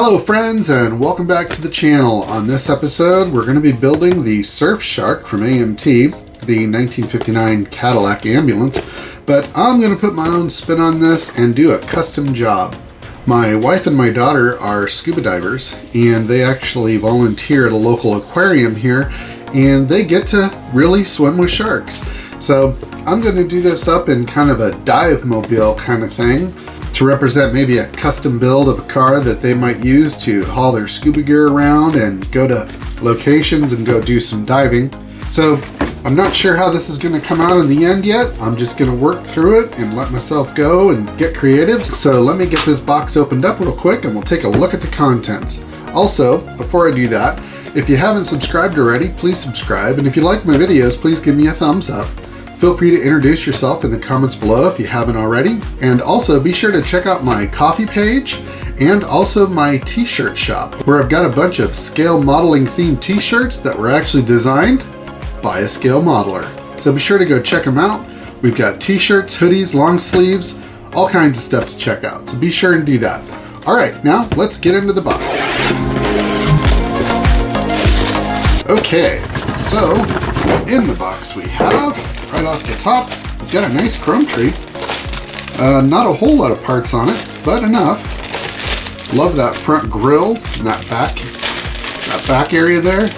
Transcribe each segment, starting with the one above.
Hello friends, and welcome back to the channel. On this episode we're going to be building the Surf Shark from AMT, the 1959 Cadillac ambulance, but I'm going to put my own spin on this and do a custom job. My wife and my daughter are scuba divers, and they actually volunteer at a local aquarium here, and they get to really swim with sharks. So I'm going to do this up in kind of a dive mobile kind of thing to represent maybe a custom build of a car that they might use to haul their scuba gear around and go to locations and go do some diving. So I'm not sure how this is going to come out in the end yet. I'm just going to work through it and let myself go and get creative. So let me get this box opened up real quick and we'll take a look at the contents. Also, before I do that, if you haven't subscribed already, please subscribe. And if you like my videos, please give me a thumbs up. Feel free to introduce yourself in the comments below if you haven't already. And also be sure to check out my coffee page and also my t-shirt shop, where I've got a bunch of scale modeling themed t-shirts that were actually designed by a scale modeler. So be sure to go check them out. We've got t-shirts, hoodies, long sleeves, all kinds of stuff to check out. So be sure and do that. All right, now let's get into the box. Okay, so in the box we have, right off the top, we've got a nice chrome tree. Not a whole lot of parts on it, but enough. Love that front grille and that back area there.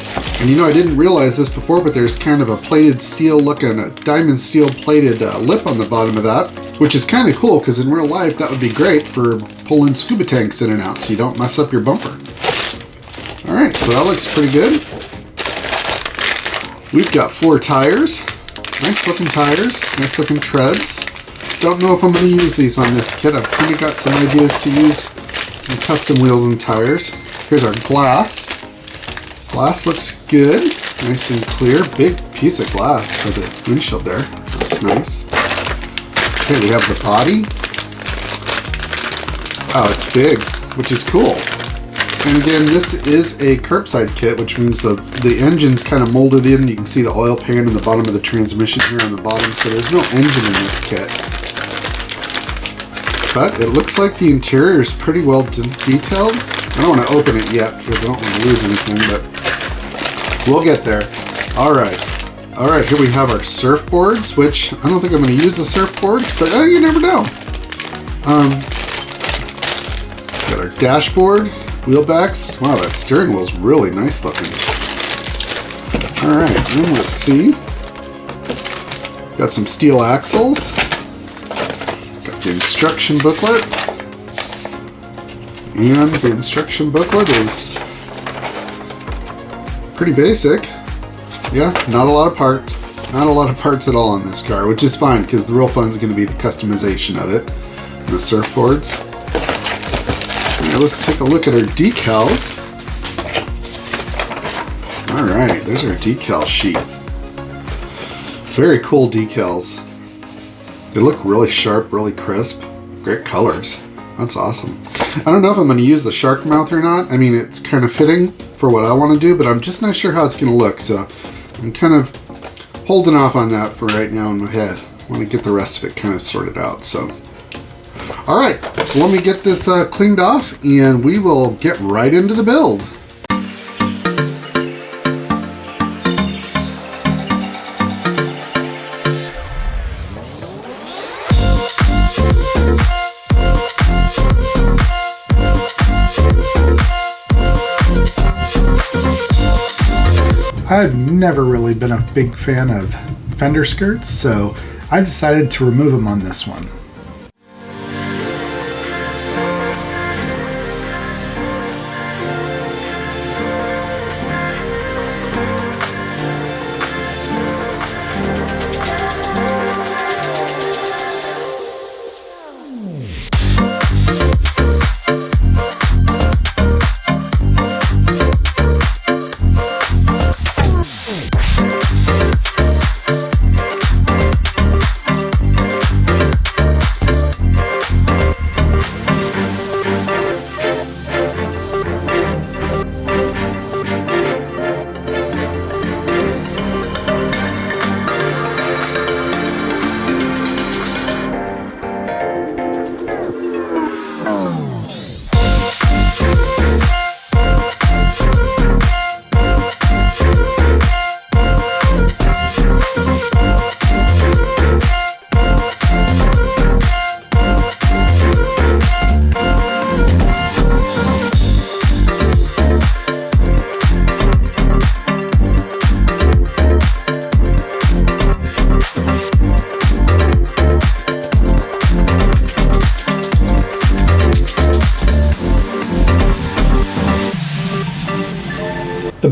And you know, I didn't realize this before, but there's kind of a plated steel looking, a diamond steel plated lip on the bottom of that, which is kind of cool because in real life that would be great for pulling scuba tanks in and out so you don't mess up your bumper. All right, so that looks pretty good. We've got 4 tires. Nice looking tires, nice looking treads. Don't know if I'm going to use these on this kit. I've kind of got some ideas to use some custom wheels and tires. Here's our glass. Glass looks good, nice and clear. Big piece of glass for the windshield there. That's nice. Okay, we have the body. Wow, it's big, which is cool. And again, this is a curbside kit, which means the engine's kind of molded in. You can see the oil pan in the bottom of the transmission here on the bottom, so there's no engine in this kit. But it looks like the interior is pretty well detailed. I don't want to open it yet because I don't want to lose anything, but we'll get there. All right, here we have our surfboards, which I don't think I'm going to use the surfboards, but you never know. Got our dashboard. Wheel backs. Wow, that steering wheel's really nice looking. Alright, then let's see. Got some steel axles. Got the instruction booklet. And the instruction booklet is pretty basic. Yeah, not a lot of parts. Not a lot of parts at all on this car, which is fine because the real fun is going to be the customization of it. And the surfboards. Now let's take a look at our decals. Alright, there's our decal sheet. Very cool decals. They look really sharp, really crisp. Great colors. That's awesome. I don't know if I'm going to use the shark mouth or not. I mean, it's kind of fitting for what I want to do, but I'm just not sure how it's going to look. So I'm kind of holding off on that for right now in my head. I want to get the rest of it kind of sorted out. So. Alright, so let me get this cleaned off and we will get right into the build. I've never really been a big fan of fender skirts, so I decided to remove them on this one.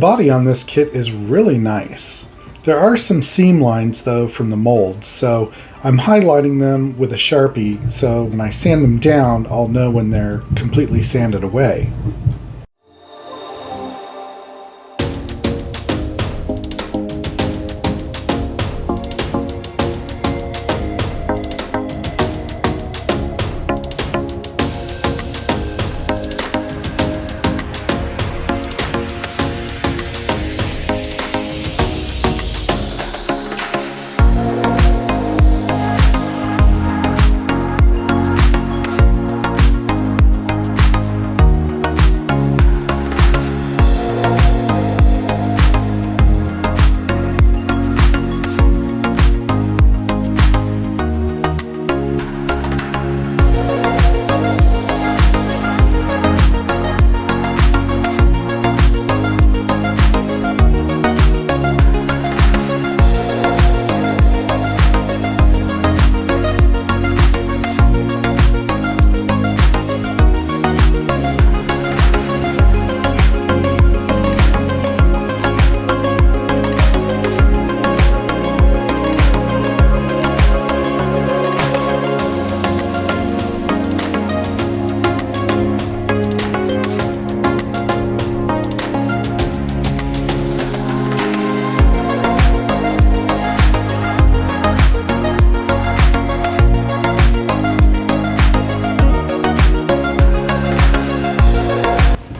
body on this kit is really nice. There are some seam lines though from the molds, so I'm highlighting them with a Sharpie so when I sand them down I'll know when they're completely sanded away.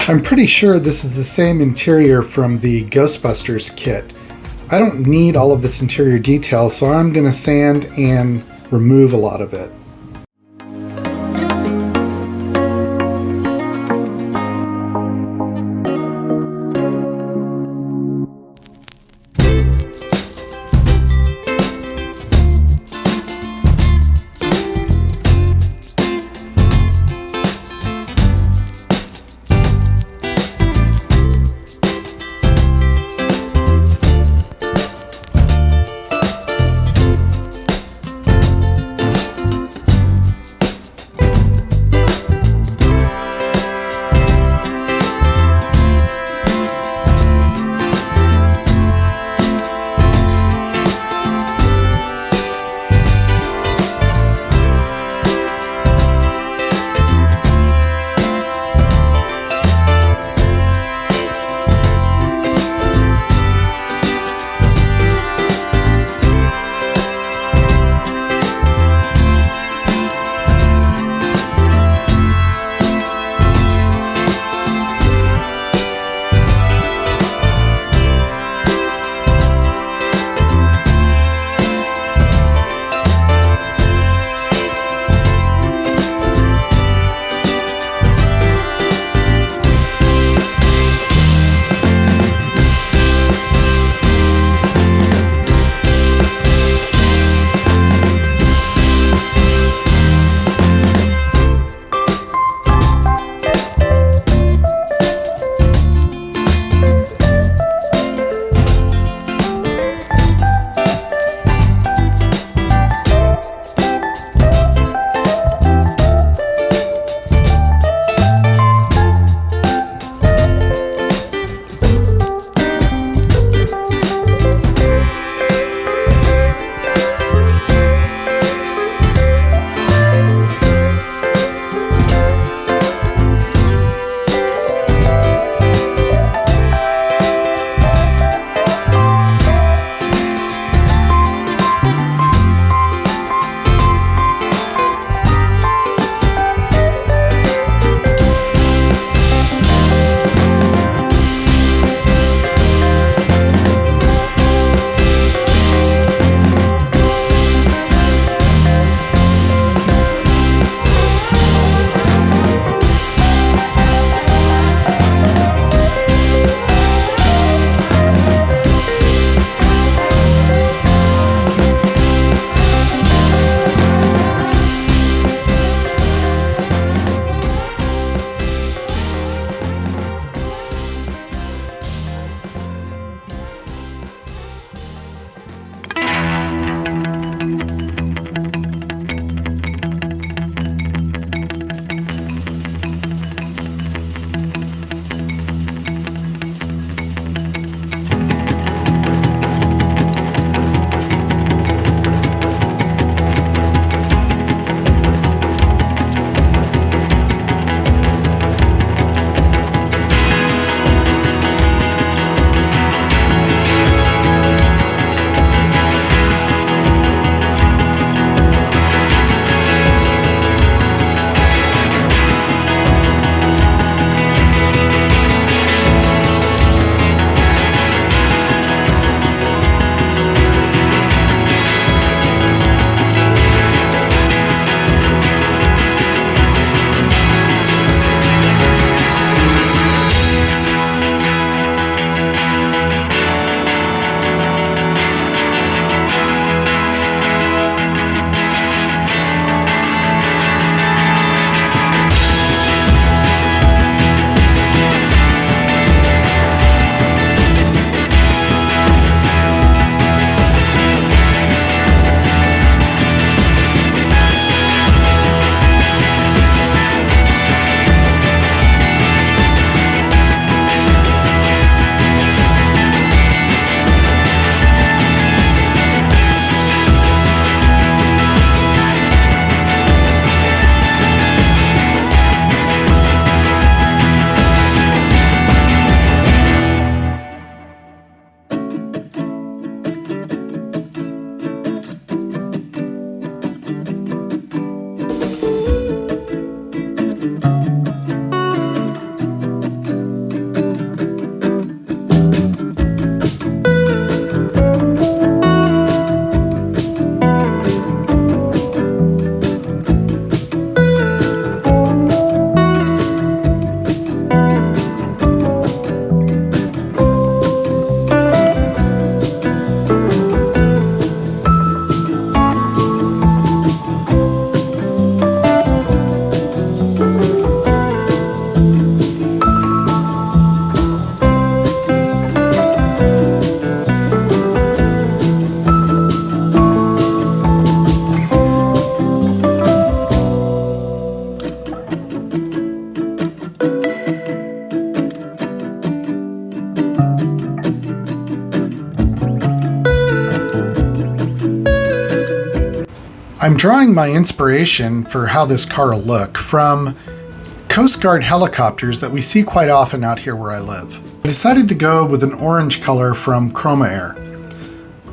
I'm pretty sure this is the same interior from the Ghostbusters kit. I don't need all of this interior detail, so I'm going to sand and remove a lot of it. I'm drawing my inspiration for how this car will look from Coast Guard helicopters that we see quite often out here where I live. I decided to go with an orange color from Chroma Air.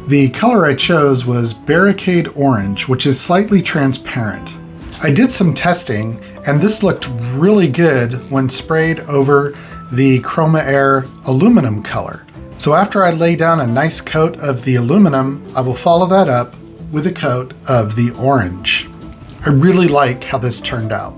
The color I chose was Barricade Orange, which is slightly transparent. I did some testing, and this looked really good when sprayed over the Chroma Air aluminum color. So after I lay down a nice coat of the aluminum, I will follow that up with a coat of the orange. I really like how this turned out.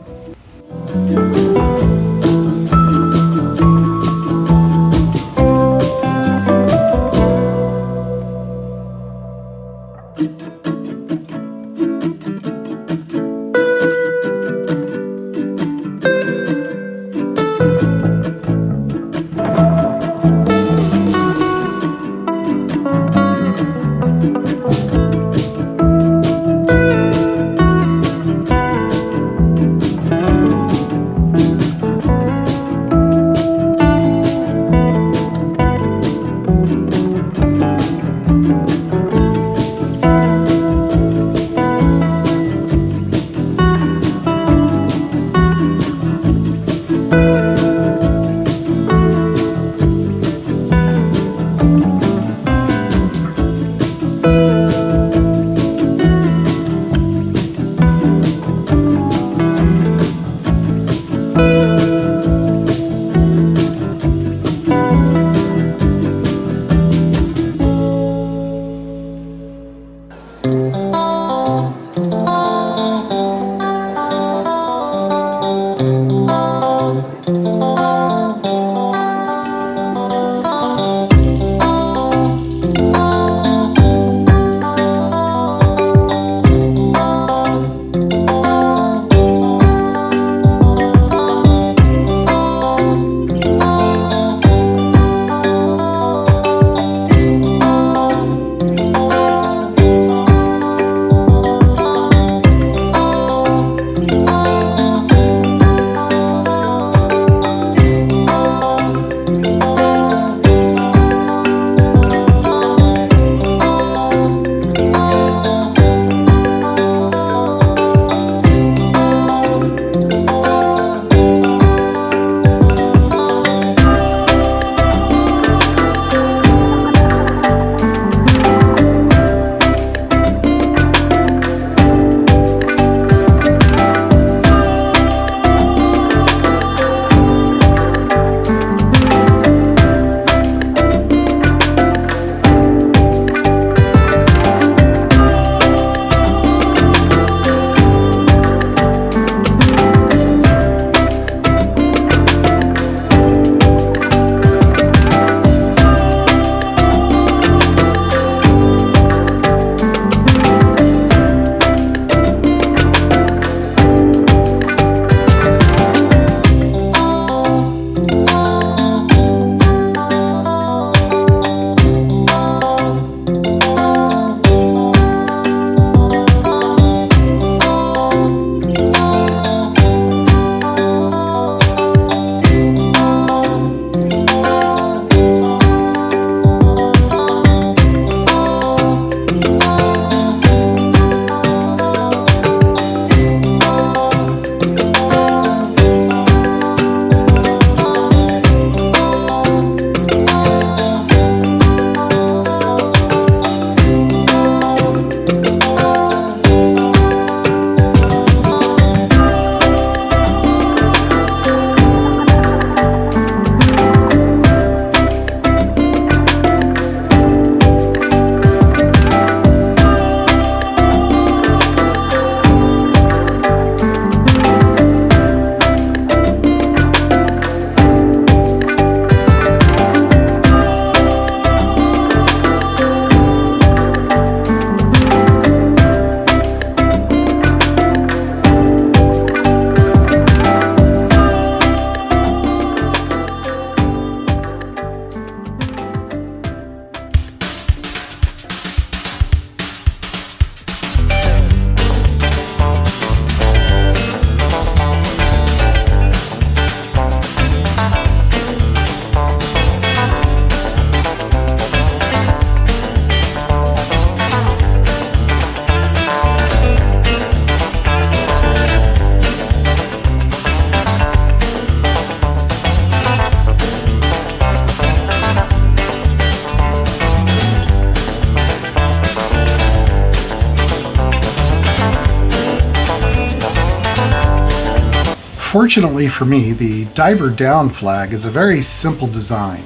Fortunately for me, the diver down flag is a very simple design.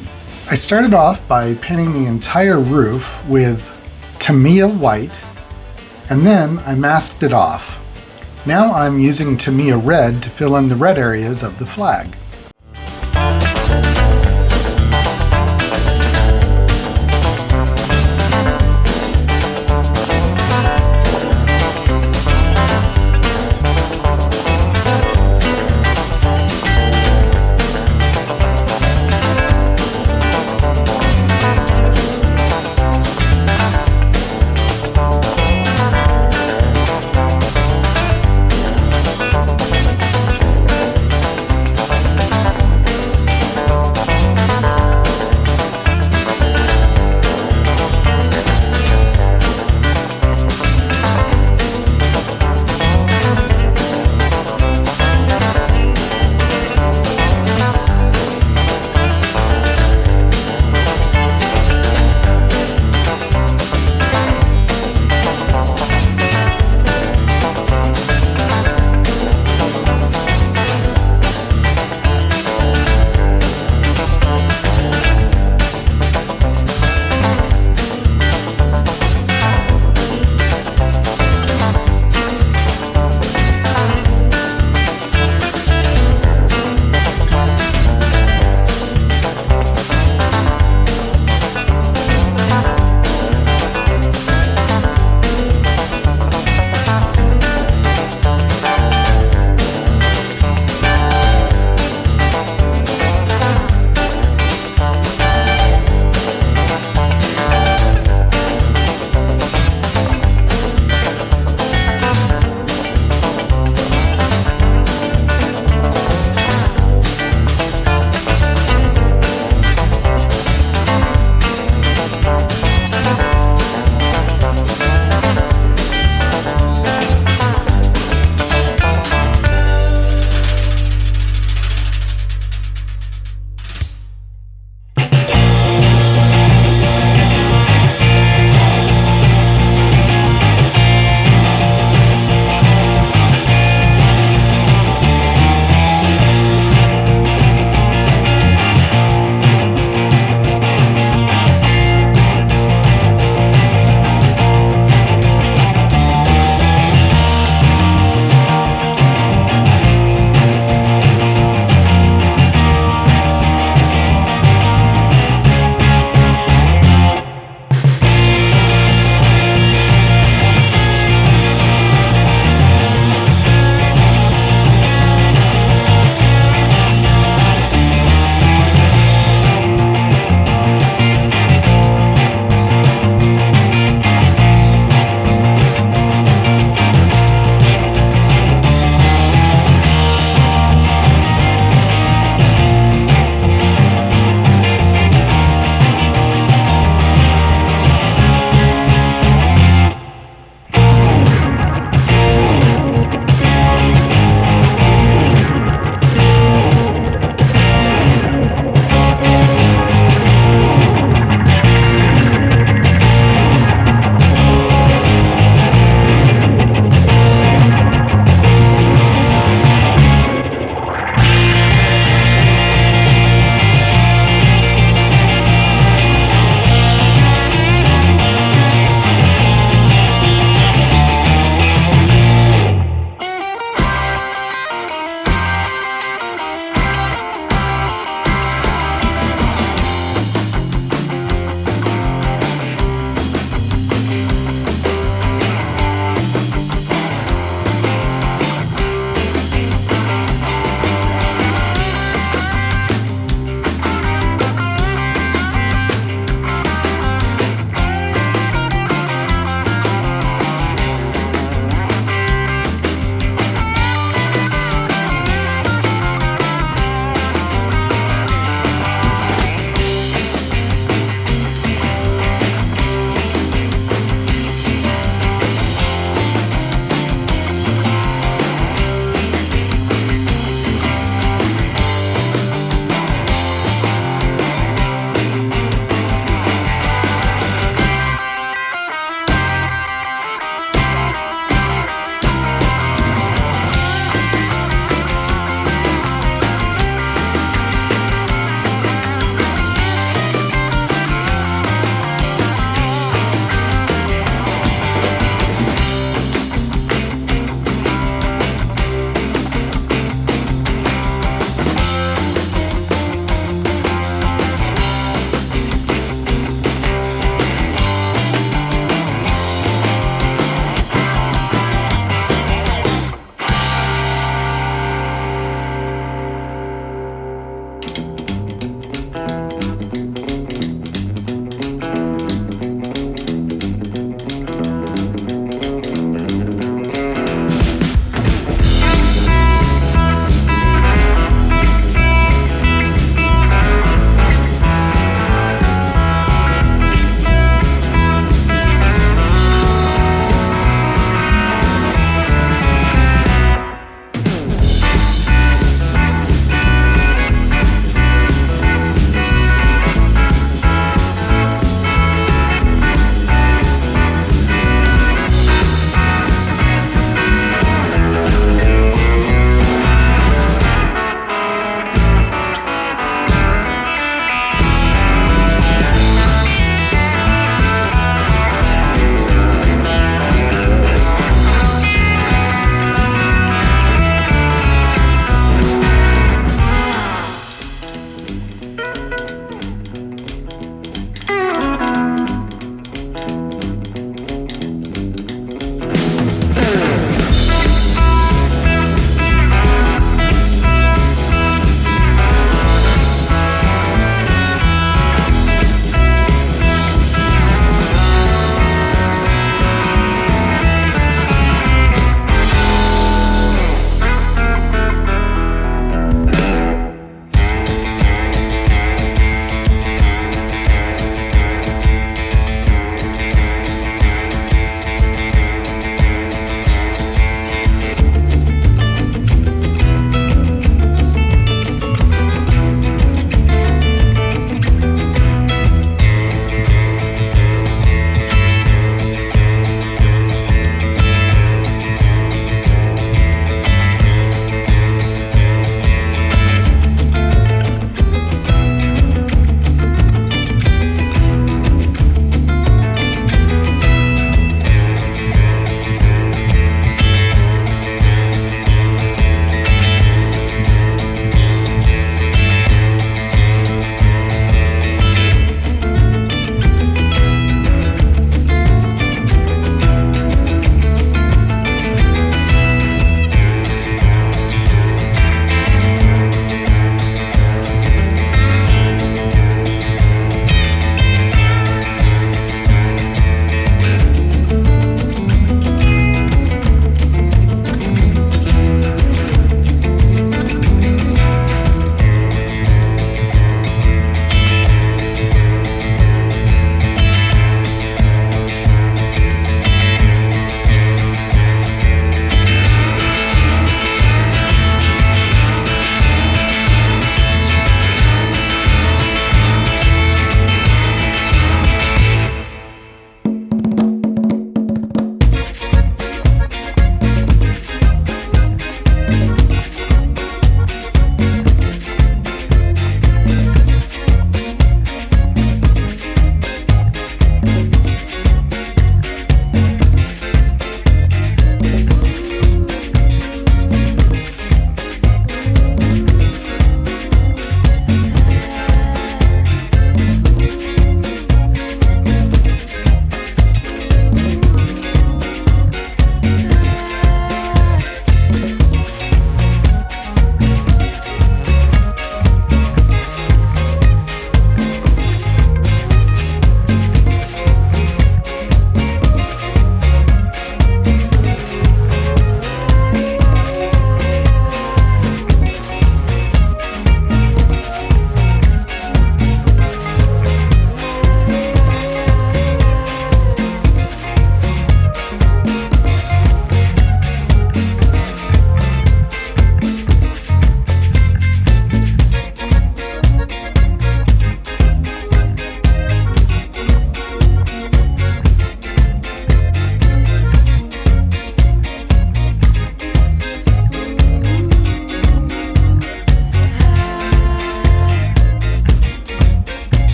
I started off by painting the entire roof with Tamiya white, and then I masked it off. Now I'm using Tamiya red to fill in the red areas of the flag.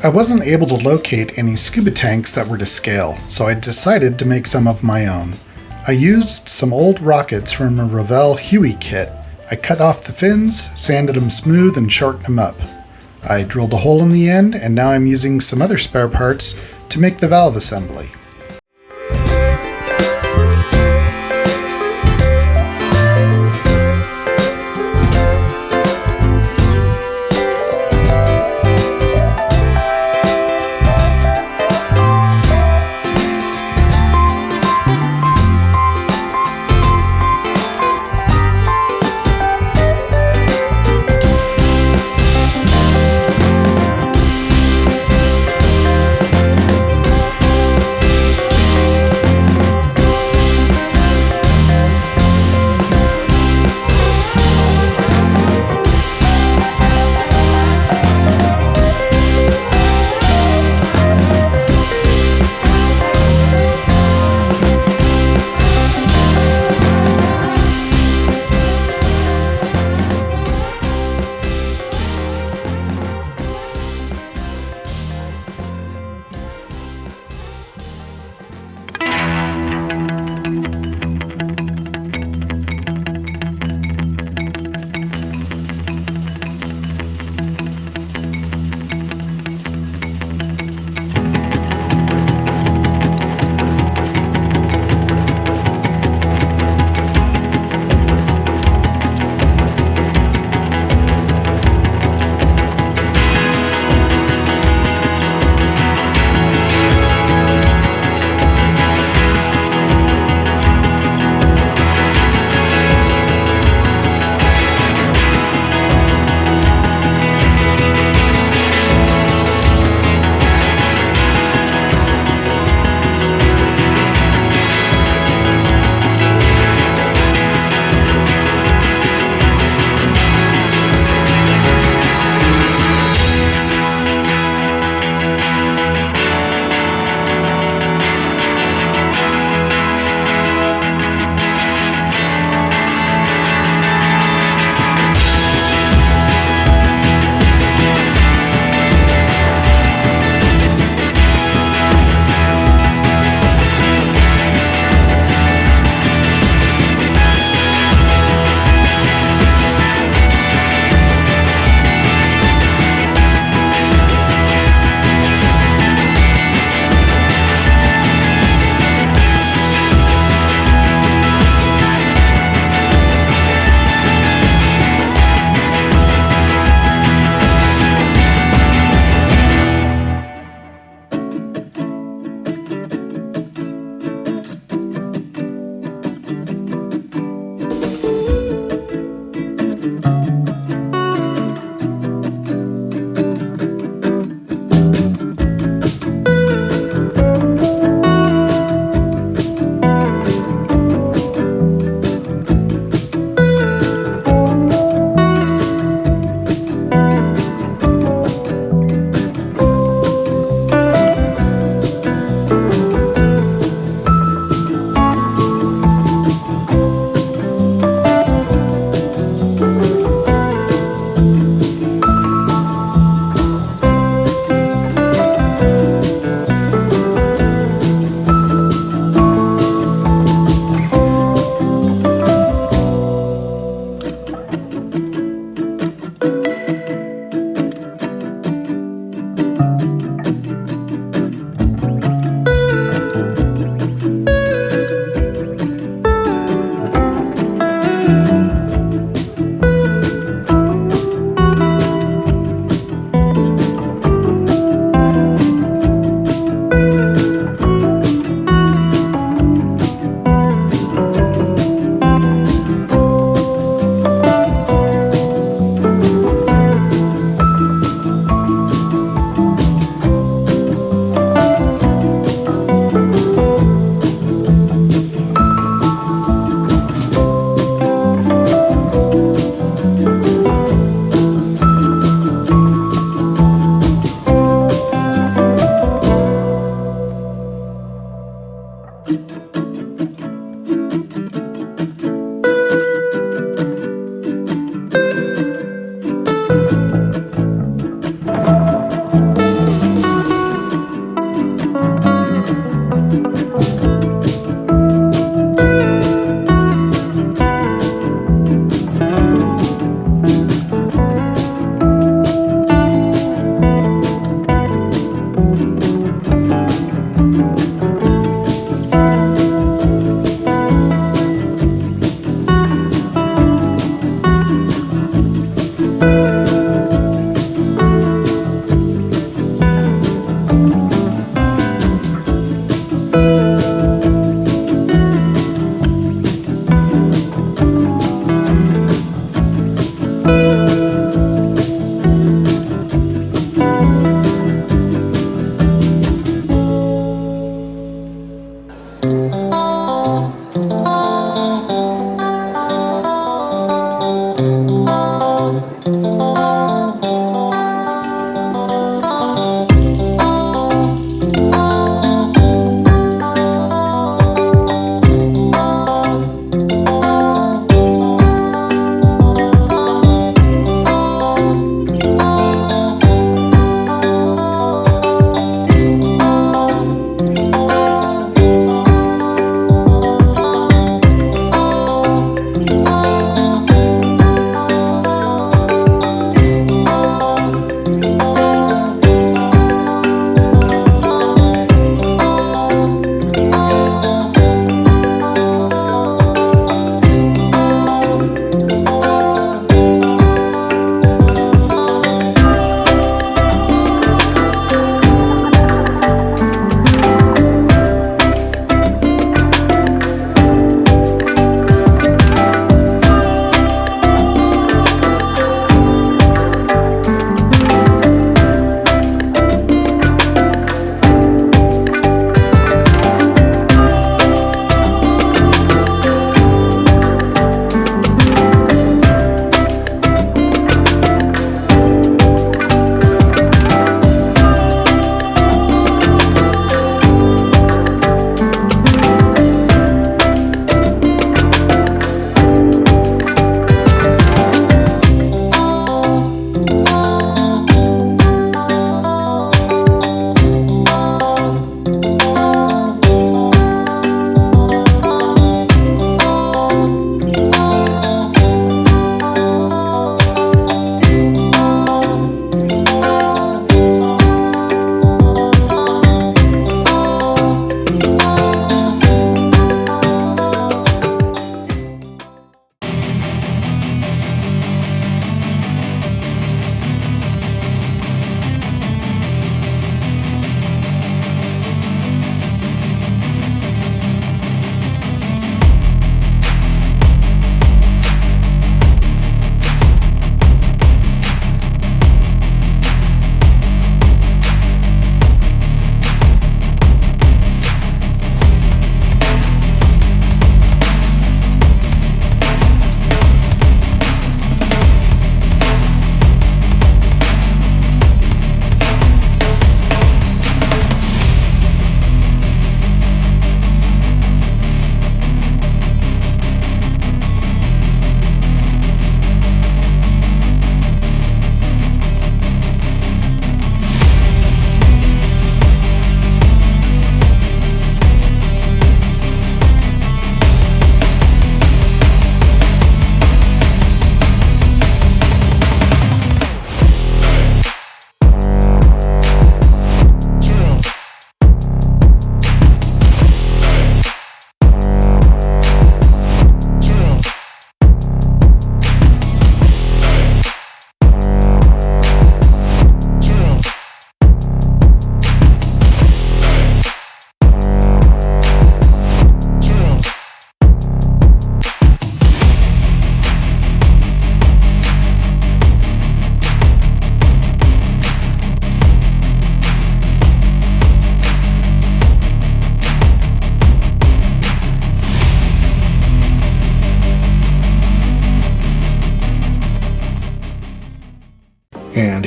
I wasn't able to locate any scuba tanks that were to scale, so I decided to make some of my own. I used some old rockets from a Revell Huey kit. I cut off the fins, sanded them smooth, and shortened them up. I drilled a hole in the end, and now I'm using some other spare parts to make the valve assembly.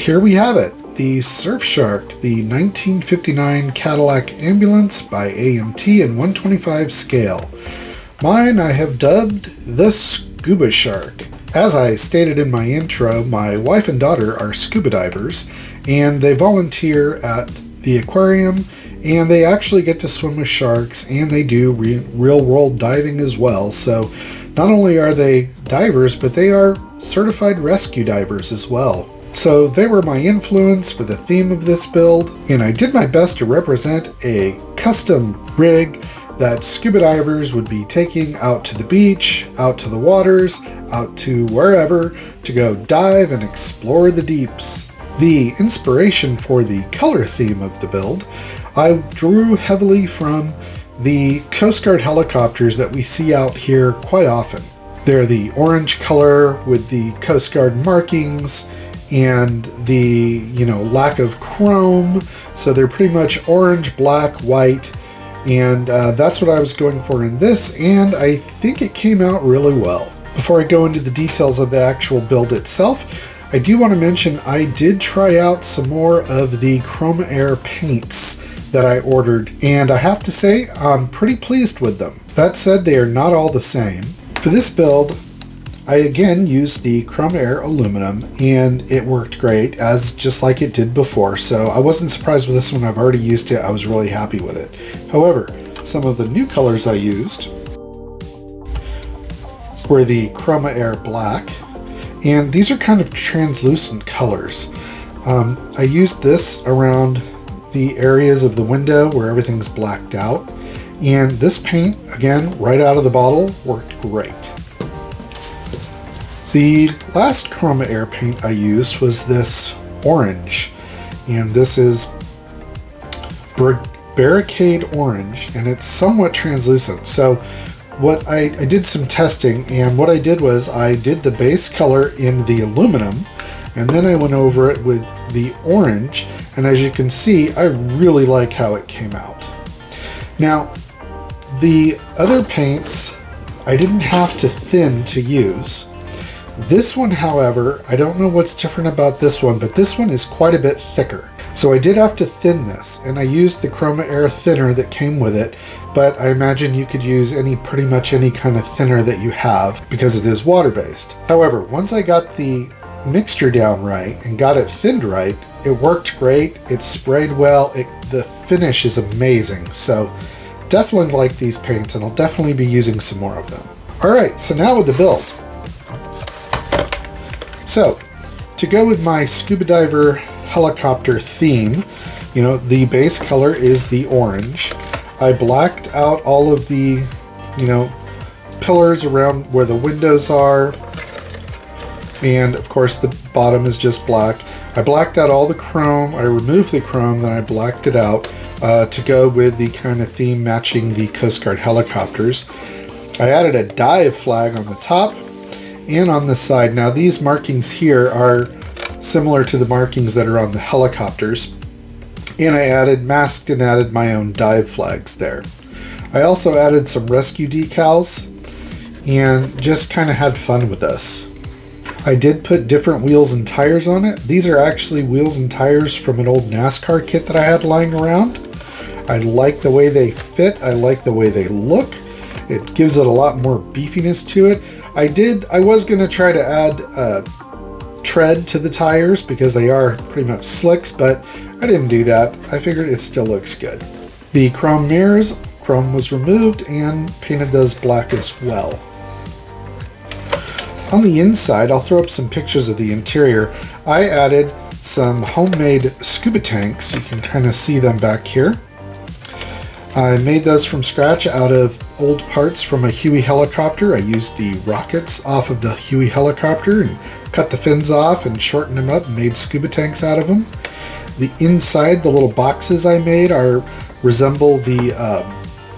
here we have it, the Surf Shark, the 1959 Cadillac ambulance by AMT in 125 scale. Mine I have dubbed the SCUBA Shark. As I stated in my intro, my wife and daughter are scuba divers, and they volunteer at the aquarium, and they actually get to swim with sharks, and they do real-world diving as well. So not only are they divers, but they are certified rescue divers as well. So they were my influence for the theme of this build, and I did my best to represent a custom rig that scuba divers would be taking out to the beach, out to the waters, out to wherever to go dive and explore the deeps. The inspiration for the color theme of the build, I drew heavily from the Coast Guard helicopters that we see out here quite often. They're the orange color with the Coast Guard markings and the, lack of chrome. So they're pretty much orange, black, white, and that's what I was going for in this, and I think it came out really well. Before I go into the details of the actual build itself, I do want to mention I did try out some more of the Chroma Air paints that I ordered, and I have to say I'm pretty pleased with them. That said, they are not all the same. For this build, I again used the Chroma Air aluminum, and it worked great, as just like it did before, so I wasn't surprised with this one. I've already used it. I was really happy with it. However, some of the new colors I used were the Chroma Air black, and these are kind of translucent colors. I used this around the areas of the window where everything's blacked out, and this paint, again, right out of the bottle, worked great. The last Chroma Air paint I used was this orange, and this is Barricade Orange, and it's somewhat translucent. So what I did some testing, and what I did was I did the base color in the aluminum, and then I went over it with the orange, and as you can see, I really like how it came out. Now, the other paints I didn't have to thin to use. This one, however, I don't know what's different about this one, but this one is quite a bit thicker. So I did have to thin this, and I used the Chroma Air thinner that came with it, but I imagine you could use pretty much any kind of thinner that you have because it is water-based. However, once I got the mixture down right and got it thinned right, it worked great, it sprayed well, the finish is amazing. So definitely like these paints, and I'll definitely be using some more of them. Alright, so now with the build. So, to go with my scuba diver helicopter theme, the base color is the orange. I blacked out all of the, pillars around where the windows are, and of course the bottom is just black. I blacked out all the chrome, I removed the chrome, then I blacked it out to go with the kind of theme matching the Coast Guard helicopters. I added a dive flag on the top and on the side. Now these markings here are similar to the markings that are on the helicopters, and I masked and added my own dive flags there. I also added some rescue decals and just kind of had fun with this. I did put different wheels and tires on it. These are actually wheels and tires from an old NASCAR kit that I had lying around. I like the way they fit, I like the way they look. It gives it a lot more beefiness to it. I was going to try to add tread to the tires because they are pretty much slicks, but I didn't do that. I figured it still looks good. The chrome mirrors, chrome was removed and painted those black as well. On the inside, I'll throw up some pictures of the interior. I added some homemade scuba tanks. You can kind of see them back here. I made those from scratch out of old parts from a Huey helicopter. I used the rockets off of the Huey helicopter and cut the fins off and shortened them up and made scuba tanks out of them. The inside, the little boxes I made resemble the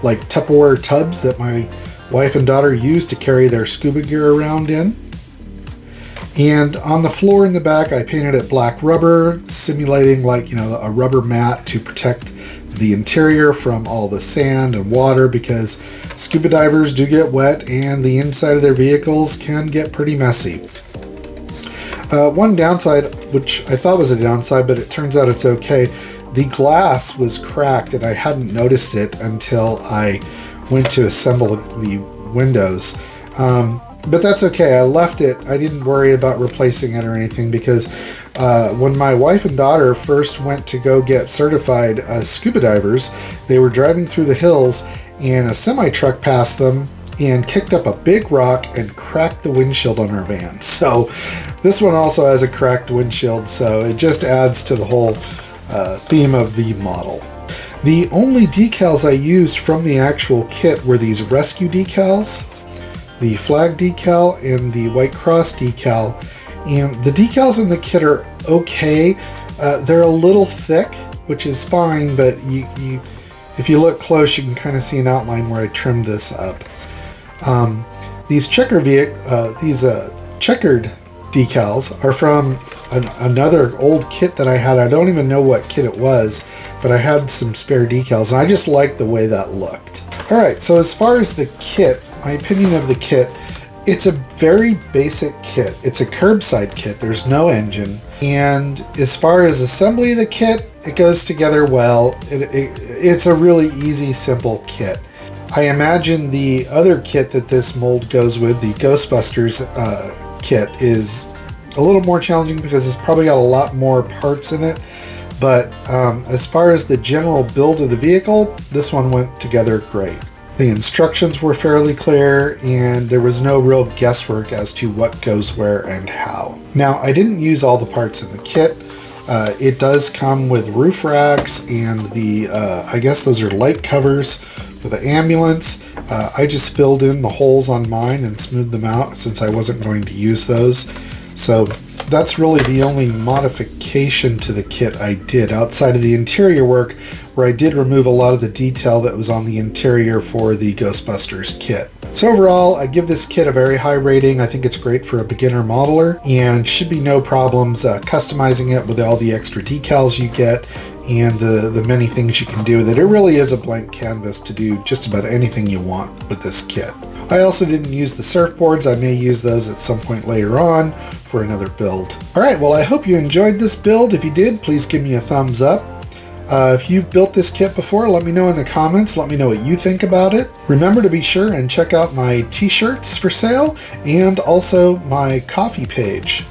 like Tupperware tubs that my wife and daughter use to carry their scuba gear around in. And on the floor in the back, I painted it black rubber, simulating like, a rubber mat to protect the interior from all the sand and water, because scuba divers do get wet and the inside of their vehicles can get pretty messy. One downside, which I thought was a downside, but it turns out it's okay, the glass was cracked and I hadn't noticed it until I went to assemble the windows. But that's okay. I left it. I didn't worry about replacing it or anything because when my wife and daughter first went to go get certified as scuba divers, they were driving through the hills and a semi-truck passed them and kicked up a big rock and cracked the windshield on our van. So this one also has a cracked windshield, so it just adds to the whole theme of the model. The only decals I used from the actual kit were these rescue decals, the flag decal and the White Cross decal, and the decals in the kit are okay. They're a little thick, which is fine, but if you look close, you can kind of see an outline where I trimmed this up. These checkered decals are from another old kit that I had. I don't even know what kit it was, but I had some spare decals, and I just liked the way that looked. All right, so as far as the kit, my opinion of the kit, it's a very basic kit. It's a curbside kit. There's no engine. And as far as assembly of the kit, it goes together well. It's a really easy, simple kit. I imagine the other kit that this mold goes with, the Ghostbusters kit, is a little more challenging because it's probably got a lot more parts in it. But as far as the general build of the vehicle, this one went together great. The instructions were fairly clear, and there was no real guesswork as to what goes where and how. Now, I didn't use all the parts in the kit. It does come with roof racks and the, I guess those are light covers for the ambulance. I just filled in the holes on mine and smoothed them out since I wasn't going to use those. So that's really the only modification to the kit I did outside of the interior work, where I did remove a lot of the detail that was on the interior for the Ghostbusters kit. So overall, I give this kit a very high rating. I think it's great for a beginner modeler and should be no problems customizing it with all the extra decals you get and the many things you can do with it. It really is a blank canvas to do just about anything you want with this kit. I also didn't use the surfboards. I may use those at some point later on for another build. All right, well, I hope you enjoyed this build. If you did, please give me a thumbs up. If you've built this kit before, let me know in the comments. Let me know what you think about it. Remember to be sure and check out my t-shirts for sale and also my coffee page,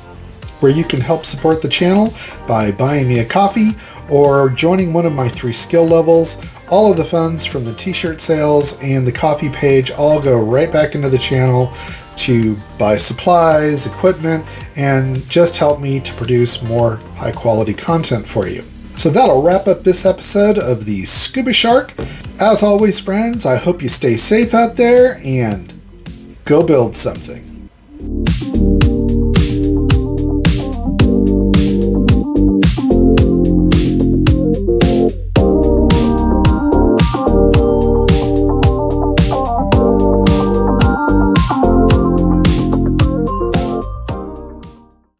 where you can help support the channel by buying me a coffee or joining one of my 3 skill levels. All of the funds from the t-shirt sales and the coffee page all go right back into the channel to buy supplies, equipment, and just help me to produce more high quality content for you. So that'll wrap up this episode of the Scuba Shark. As always, friends, I hope you stay safe out there and go build something.